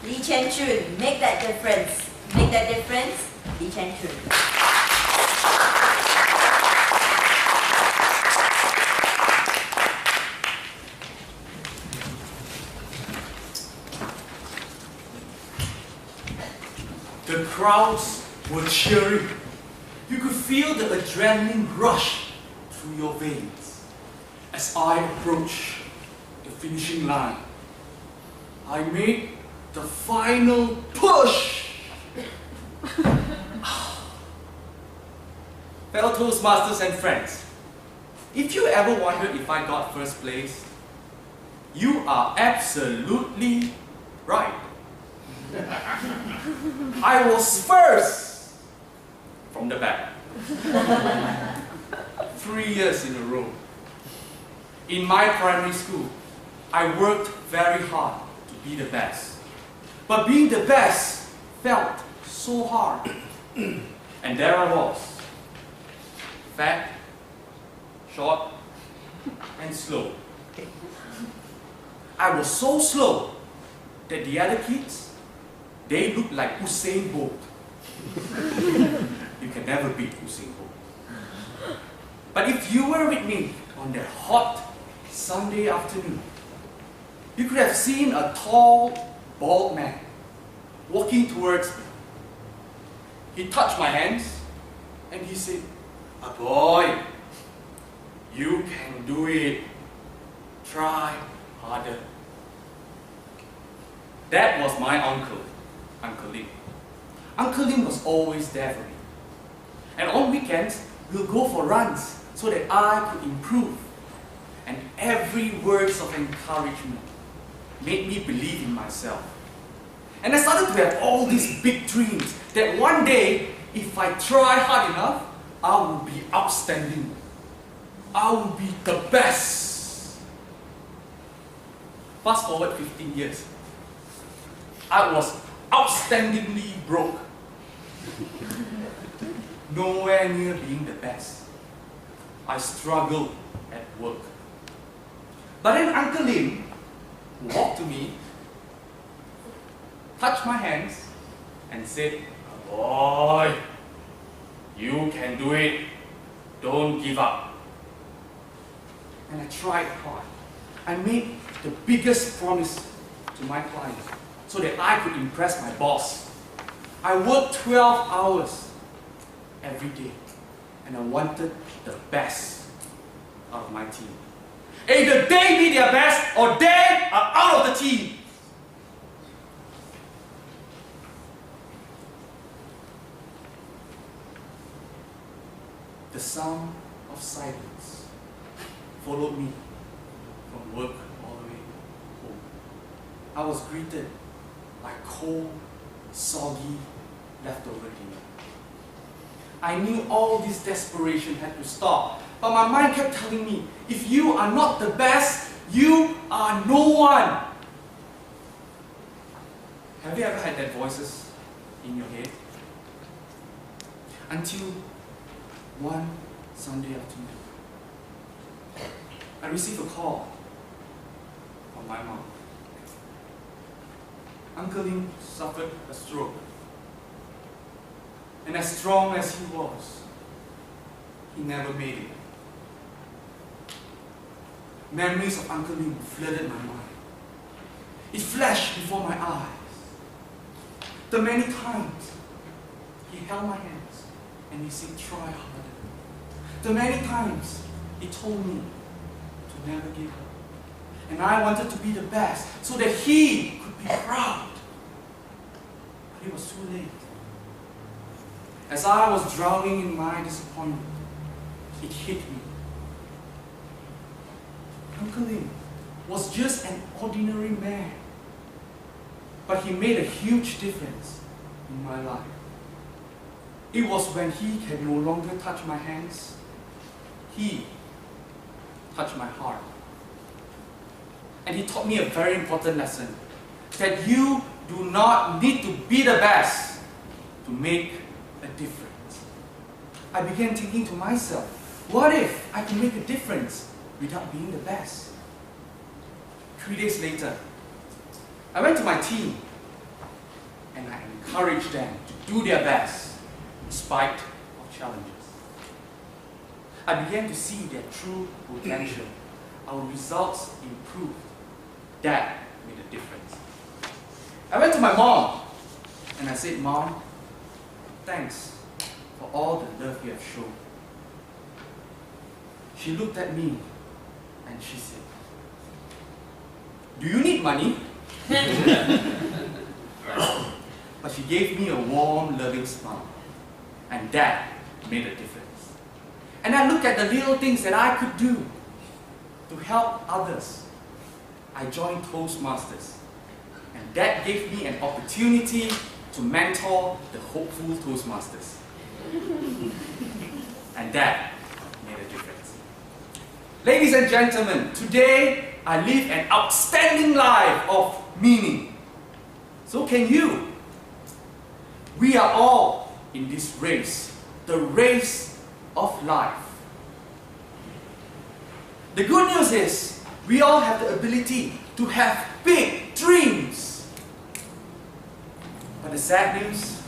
Chen Choon, make that difference. Make that difference, Chen Choon. The crowds were cheering. You could feel the adrenaline rush through your veins. As I approached the finishing line, I made the final push. Fellow Toastmasters and friends, if you ever wondered if I got first place, you are absolutely right. I was first from the back. 3 years in a row. In my primary school, I worked very hard to be the best. But being the best felt so hard. And there I was. Fat, short, and slow. I was so slow that the other kids, they looked like Usain Bolt. You can never beat Usain Bolt. But if you were with me on that hot Sunday afternoon, you could have seen a tall, bald man walking towards me. He touched my hands and he said, "Boy, you can do it. Try harder." That was my uncle, Uncle Lim. Uncle Lim was always there for me. And on weekends, we'll go for runs so that I could improve. And every words of encouragement made me believe in myself. And I started to have all these big dreams that one day, if I try hard enough, I will be outstanding. I will be the best. Fast forward 15 years. I was outstandingly broke. Nowhere near being the best. I struggled at work. But then Uncle Lim walked to me, touched my hands, and said, "Boy, you can do it. Don't give up." And I tried hard. I made the biggest promise to my client so that I could impress my boss. I worked 12 hours every day, and I wanted the best out of my team. Either they be their best or they are out of the team. The sound of silence followed me from work all the way home. I was greeted by cold, soggy, leftover dinner. I knew all this desperation had to stop, but my mind kept telling me, if you are not the best, you are no one. Have you ever had that voices in your head? Until one Sunday afternoon, I received a call from my mom. Uncle Lim suffered a stroke. And as strong as he was, he never made it. Memories of Uncle Lim flooded my mind. It flashed before my eyes. The many times he held my hands and he said, "Try harder." The many times he told me to never give up. And I wanted to be the best so that he could be proud. But it was too late. As I was drowning in my disappointment, it hit me. Uncle Lim was just an ordinary man, but he made a huge difference in my life. It was when he can no longer touch my hands, he touched my heart. And he taught me a very important lesson, that you do not need to be the best to make a difference. I began thinking to myself, what if I can make a difference without being the best? 3 days later, I went to my team and I encourage them to do their best in spite of challenges. I began to see their true potential. Our results improved. That made a difference. I went to my mom and I said, "Mom, thanks for all the love you have shown." She looked at me and she said, "Do you need money?" But she gave me a warm, loving smile, and that made a difference. And I looked at the little things that I could do to help others. I joined Toastmasters, and that gave me an opportunity to mentor the hopeful Toastmasters. And that made a difference. Ladies and gentlemen, today I live an outstanding life of meaning. So can you. We are all in this race, the race of life. The good news is, we all have the ability to have big dreams. But the sad news,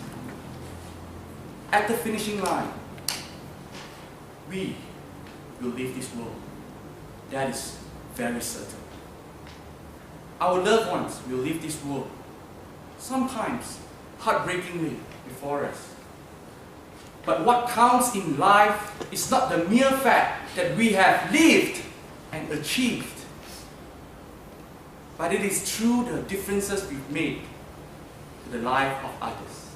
at the finishing line, we will leave this world. That is very certain. Our loved ones will leave this world, sometimes heartbreakingly, before us. But what counts in life is not the mere fact that we have lived and achieved, but it is through the differences we've made to the life of others.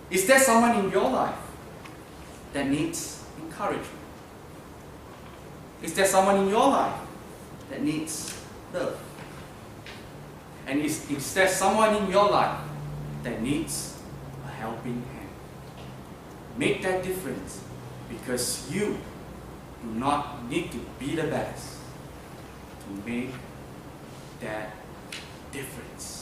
Is there someone in your life that needs encouragement? Is there someone in your life that needs love? And is there someone in your life that needs a helping hand? Make that difference, because you do not need to be the best to make that difference.